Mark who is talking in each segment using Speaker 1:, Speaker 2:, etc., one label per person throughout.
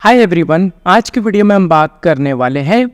Speaker 1: Hi everyone, आज की video में हम बात करने वाले हैं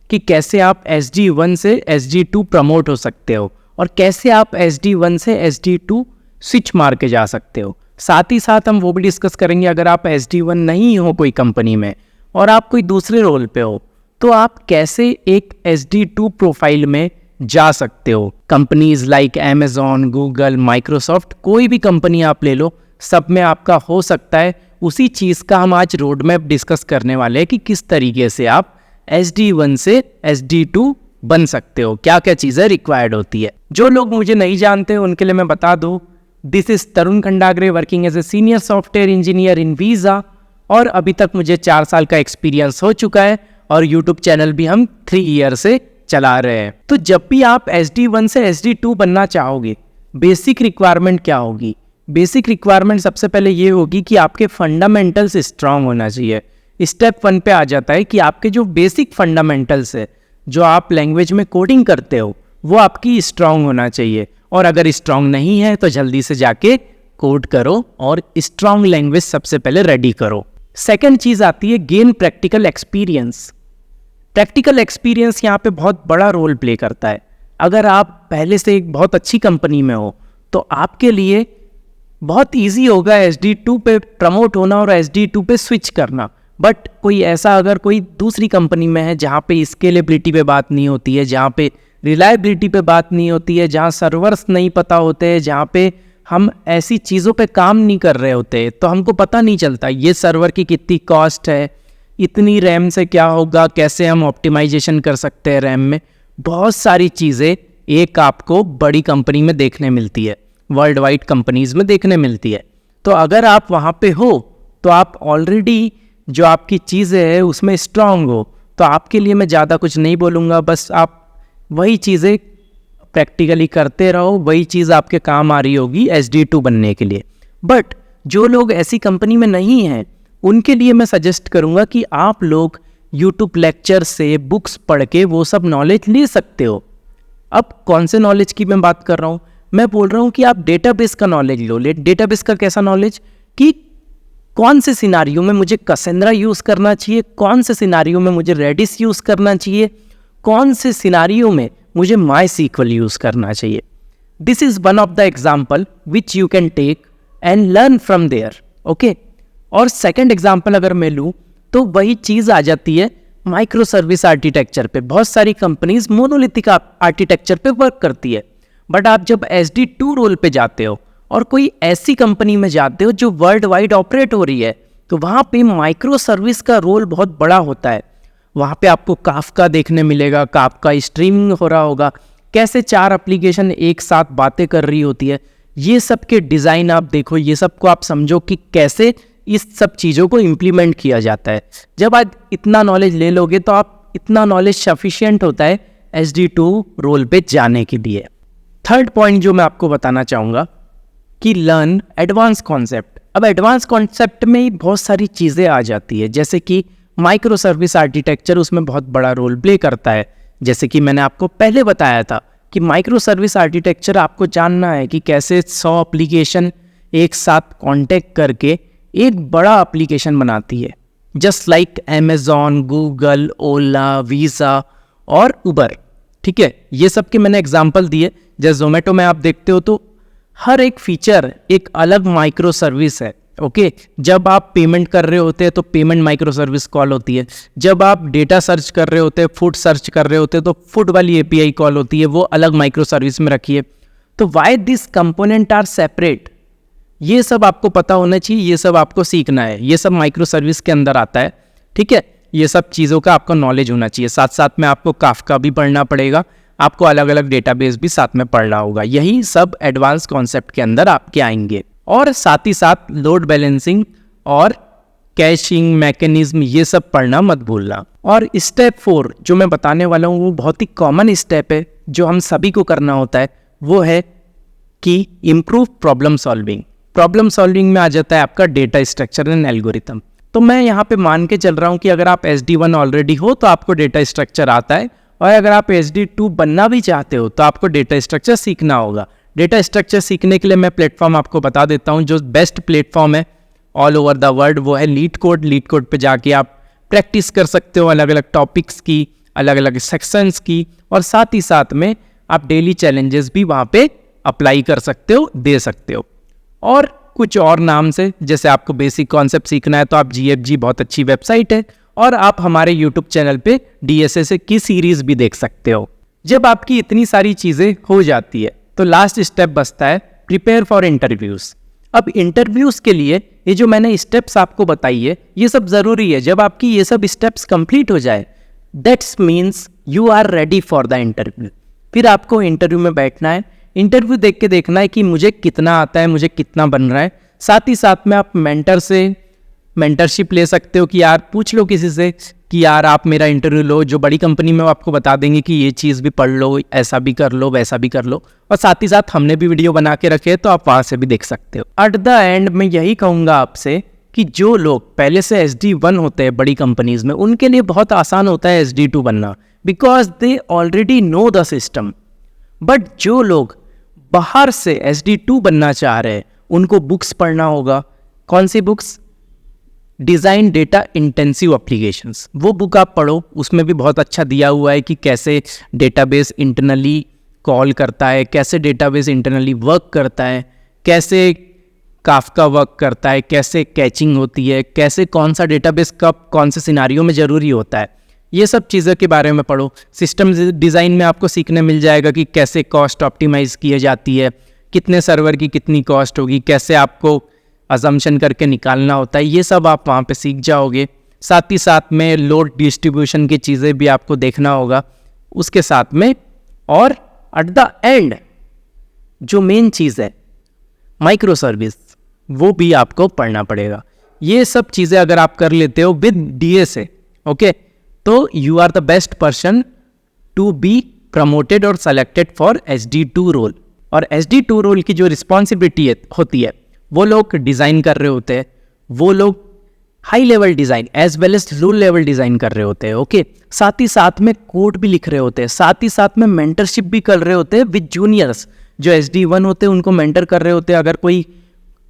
Speaker 1: कि कैसे आप SD1 से SD2 प्रमोट हो सकते हो और कैसे आप SD1 से SD2 स्विच मार के जा सकते हो। साथ ही साथ हम वो भी डिस्कस करेंगे अगर आप SD1 नहीं हो कोई कंपनी में और आप कोई दूसरे रोल पे हो तो आप कैसे एक SD2 प्रोफाइल में जा सकते हो। Companies like Amazon, Google, Microsoft, कोई भी कंपनी आप ले लो, सब में आपका हो सकता है। उसी चीज़ का हम आज रोड मैप डिस्कस करने वाले हैं कि किस तरीके से आप SD1 से SD2 बन सकते हो, क्या क्या चीज़ें रिक्वायर्ड होती है। जो लोग मुझे नहीं जानते उनके लिए मैं बता दूं, this is Tarun Khandagare working as a senior software engineer in Visa और अभी तक मुझे 4 साल का एक्सपीरियंस हो चुका है और यूट्यूब चैनल भी हम 3 ईयर से चला रहे हैं। तो जब भी आप SD1 से SD2 बनना चाहोगे, बेसिक रिक्वायरमेंट क्या होगी? बेसिक रिक्वायरमेंट सबसे पहले ये होगी कि आपके फंडामेंटल्स स्ट्रांग होना चाहिए। स्टेप 1 पे आ जाता है कि आपके जो बेसिक फंडामेंटल्स है, जो आप लैंग्वेज में कोडिंग करते हो, वो आपकी स्ट्रांग होना चाहिए। और अगर स्ट्रांग नहीं है तो जल्दी से जाके कोड करो और स्ट्रांग लैंग्वेज सबसे पहले रेडी करो। सेकेंड चीज़ आती है gain practical experience. Practical experience यहाँ पे बहुत बड़ा रोल प्ले करता है। अगर आप पहले से एक बहुत अच्छी कंपनी में हो तो आपके लिए बहुत इजी होगा SD2 पे प्रमोट होना और SD2 पे स्विच करना। बट कोई ऐसा अगर कोई दूसरी कंपनी में है जहाँ पे स्केलेबिलिटी पे बात नहीं होती है, जहाँ पे रिलायबिलिटी पे बात नहीं होती है, जहाँ सर्वर्स नहीं पता होते हैं, जहाँ पे हम ऐसी चीज़ों पे काम नहीं कर रहे होते, तो हमको पता नहीं चलता ये सर्वर की कितनी कॉस्ट है, इतनी रैम से क्या होगा, कैसे हम ऑप्टिमाइजेशन कर सकते हैं रैम में। बहुत सारी चीज़ें एक आपको बड़ी कंपनी में देखने मिलती है, वर्ल्ड वाइड कंपनीज में देखने मिलती है। तो अगर आप वहाँ पे हो तो आप ऑलरेडी जो आपकी चीज़ें हैं उसमें स्ट्रांग हो, तो आपके लिए मैं ज़्यादा कुछ नहीं बोलूँगा। बस आप वही चीज़ें प्रैक्टिकली करते रहो, वही चीज़ आपके काम आ रही होगी SD2 बनने के लिए। बट जो लोग ऐसी कंपनी में नहीं हैं उनके लिए मैं सजेस्ट करूँगा कि आप लोग यूट्यूब लेक्चर से, बुक्स पढ़ के वो सब नॉलेज ले सकते हो। अब कौन से नॉलेज की मैं बात कर रहा हूँ? मैं बोल रहा हूँ कि आप डेटाबेस का नॉलेज लो। डेटाबेस का कैसा नॉलेज कि कौन से सिनारियो में मुझे कैसेंड्रा यूज़ करना चाहिए, कौन से सिनारियो में मुझे रेडिस यूज़ करना चाहिए, कौन से सिनारियो में मुझे MySQL यूज़ करना चाहिए। This is one of the example which you can take and learn from there. Okay. और सेकेंड एग्जाम्पल अगर मैं लूँ तो वही चीज़ आ जाती है माइक्रो सर्विस आर्किटेक्चर पे। बहुत सारी कंपनीज मोनोलिथिक आर्किटेक्चर पे वर्क करती है। बट आप जब SD2 रोल पे जाते हो और कोई ऐसी कंपनी में जाते हो जो वर्ल्ड वाइड ऑपरेट हो रही है, तो वहाँ पे माइक्रो सर्विस का रोल बहुत बड़ा होता है। वहाँ पे आपको काफका देखने मिलेगा, काफका स्ट्रीमिंग हो रहा होगा, कैसे 4 एप्लीकेशन एक साथ बातें कर रही होती है। ये सब के डिज़ाइन आप देखो, ये सब को आप समझो कि कैसे इस सब चीज़ों को इम्प्लीमेंट किया जाता है। जब आप इतना नॉलेज ले लोगे तो आप इतना नॉलेज सफिशिएंट होता है SD2 रोल पे जाने के लिए। थर्ड पॉइंट जो मैं आपको बताना चाहूँगा कि लर्न एडवांस कॉन्सेप्ट। अब एडवांस कॉन्सेप्ट में ही बहुत सारी चीज़ें आ जाती है, जैसे कि माइक्रो सर्विस आर्किटेक्चर उसमें बहुत बड़ा रोल प्ले करता है। जैसे कि मैंने आपको पहले बताया था कि माइक्रो सर्विस आर्किटेक्चर आपको जानना है कि कैसे 100 एप्लीकेशन एक साथ कॉन्टेक्ट करके एक बड़ा एप्लीकेशन बनाती है, जस्ट लाइक Amazon, गूगल, ओला, वीज़ा और उबर। ठीक है, ये सब के मैंने एग्जाम्पल दिए। जैसे जोमेटो में आप देखते हो तो हर एक फीचर एक अलग माइक्रो सर्विस है। ओके। जब आप पेमेंट कर रहे होते हैं तो पेमेंट माइक्रो सर्विस कॉल होती है। जब आप डेटा सर्च कर रहे होते हैं, फूड सर्च कर रहे होते हैं, तो फूड वाली API कॉल होती है, वो अलग माइक्रो सर्विस में रखी है। तो why this component are separate, ये सब आपको पता होना चाहिए, ये सब आपको सीखना है। ये सब माइक्रो सर्विस के अंदर आता है। ठीक है, ये सब चीज़ों का आपको नॉलेज होना चाहिए। साथ साथ में आपको काफका भी पढ़ना पड़ेगा, आपको अलग अलग डेटाबेस भी साथ में पढ़ना होगा। यही सब एडवांस कॉन्सेप्ट के अंदर आपके आएंगे। और साथ ही साथ लोड बैलेंसिंग और कैशिंग मैकेनिज्म, ये सब पढ़ना मत भूलना। और स्टेप 4 जो मैं बताने वाला हूँ वो बहुत ही कॉमन स्टेप है जो हम सभी को करना होता है। वो है कि improve problem solving. Problem solving में आ जाता है आपका डेटा स्ट्रक्चर एंड एल्गोरिथम। तो मैं यहाँ पे मान के चल रहा हूँ कि अगर आप SD1 ऑलरेडी हो तो आपको डेटा स्ट्रक्चर आता है, और अगर आप SD2 बनना भी चाहते हो तो आपको डेटा स्ट्रक्चर सीखना होगा। डेटा स्ट्रक्चर सीखने के लिए मैं प्लेटफॉर्म आपको बता देता हूँ जो बेस्ट प्लेटफॉर्म है ऑल ओवर द वर्ल्ड, वो है लीड कोड। लीड कोड पे जाके आप प्रैक्टिस कर सकते हो अलग अलग टॉपिक्स की, अलग अलग सेक्शंस की, और साथ ही साथ में आप डेली चैलेंजेस भी वहाँ पे अप्लाई कर सकते हो, दे सकते हो। और कुछ और नाम से, जैसे आपको बेसिक कॉन्सेप्ट सीखना है तो आप GFG बहुत अच्छी वेबसाइट है, और आप हमारे यूट्यूब चैनल पे DSA की सीरीज भी देख सकते हो। जब आपकी इतनी सारी चीज़ें हो जाती है तो लास्ट स्टेप बचता है प्रिपेयर फॉर इंटरव्यूज़। अब इंटरव्यूज़ के लिए ये जो मैंने स्टेप्स आपको बताई है, ये सब ज़रूरी है। जब आपकी ये सब स्टेप्स कंप्लीट हो जाए, that's means you are ready for the interview. फिर आपको इंटरव्यू में बैठना है, इंटरव्यू देख के देखना है कि मुझे कितना आता है, मुझे कितना बन रहा है। साथ ही साथ में आप मेंटर से मेंटरशिप ले सकते हो कि यार पूछ लो किसी से कि यार आप मेरा इंटरव्यू लो। जो बड़ी कंपनी में वो आपको बता देंगे कि ये चीज़ भी पढ़ लो, ऐसा भी कर लो, वैसा भी कर लो। और साथ ही साथ हमने भी वीडियो बना के रखे तो आप वहाँ से भी देख सकते हो। एट द एंड मैं यही कहूँगा आपसे कि जो लोग पहले से SD1 होते हैं बड़ी कंपनीज में, उनके लिए बहुत आसान होता है SD2 बनना, because they already know the system. But जो लोग बाहर से SD2 बनना चाह रहे हैं, उनको बुक्स पढ़ना होगा। कौन सी books? Design data intensive applications, वो बुक आप पढ़ो। उसमें भी बहुत अच्छा दिया हुआ है कि कैसे डेटाबेस इंटरनली कॉल करता है, कैसे डेटाबेस इंटरनली वर्क करता है, कैसे काफका वर्क करता है, कैसे कैचिंग होती है, कैसे कौन सा डेटाबेस कब कौन से सिनारियो में ज़रूरी होता है। ये सब चीज़ों के बारे में पढ़ो। सिस्टम डिज़ाइन में आपको सीखने मिल जाएगा कि कैसे कॉस्ट ऑप्टिमाइज़ की जाती है, कितने सर्वर की कितनी कॉस्ट होगी, कैसे आपको अजम्पशन करके निकालना होता है। ये सब आप वहाँ पे सीख जाओगे। साथ ही साथ में लोड डिस्ट्रीब्यूशन की चीज़ें भी आपको देखना होगा उसके साथ में। और एट द एंड जो मेन चीज़ है माइक्रो सर्विस, वो भी आपको पढ़ना पड़ेगा। ये सब चीज़ें अगर आप कर लेते हो विद DSA, ओके, तो you are the best person to be promoted और सेलेक्टेड फॉर SD2 रोल। और SD2 रोल की जो रिस्पॉन्सिबिलिटी होती है, वो लोग डिज़ाइन कर रहे होते हैं, वो लोग high level design as well as low level design कर रहे होते हैं, ओके। साथ ही साथ में कोड भी लिख रहे होते हैं, साथ ही साथ में मेंटरशिप भी कर रहे होते हैं विद जूनियर्स। जो SD1 होते हैं उनको मेंटर कर रहे होते हैं, अगर कोई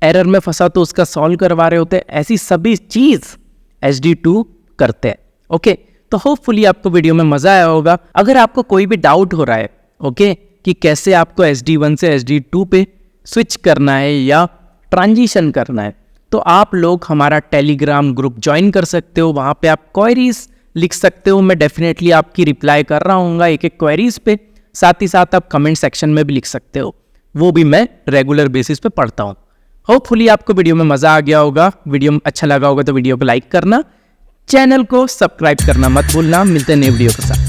Speaker 1: एरर में फंसा तो उसका सॉल्व करवा रहे होते हैं। ऐसी सभी चीज़ SD2 करते हैं, ओके। तो होपफुली आपको वीडियो में मज़ा आया होगा। अगर आपको कोई भी डाउट हो रहा है, ओके, कि कैसे आपको SD1 से SD2 पे स्विच करना है या ट्रांजिशन करना है, तो आप लोग हमारा टेलीग्राम ग्रुप ज्वाइन कर सकते हो। वहाँ पे आप क्वेरीज लिख सकते हो, मैं डेफिनेटली आपकी रिप्लाई कर रहा हूँ एक एक क्वेरीज पे। साथ ही साथ आप कमेंट सेक्शन में भी लिख सकते हो, वो भी मैं रेगुलर बेसिस पे पढ़ता हूँ। होपफुली आपको वीडियो में मज़ा आ गया होगा। वीडियो अच्छा लगा होगा तो वीडियो को लाइक करना, चैनल को सब्सक्राइब करना मत भूलना। मिलते हैं नए वीडियो के साथ।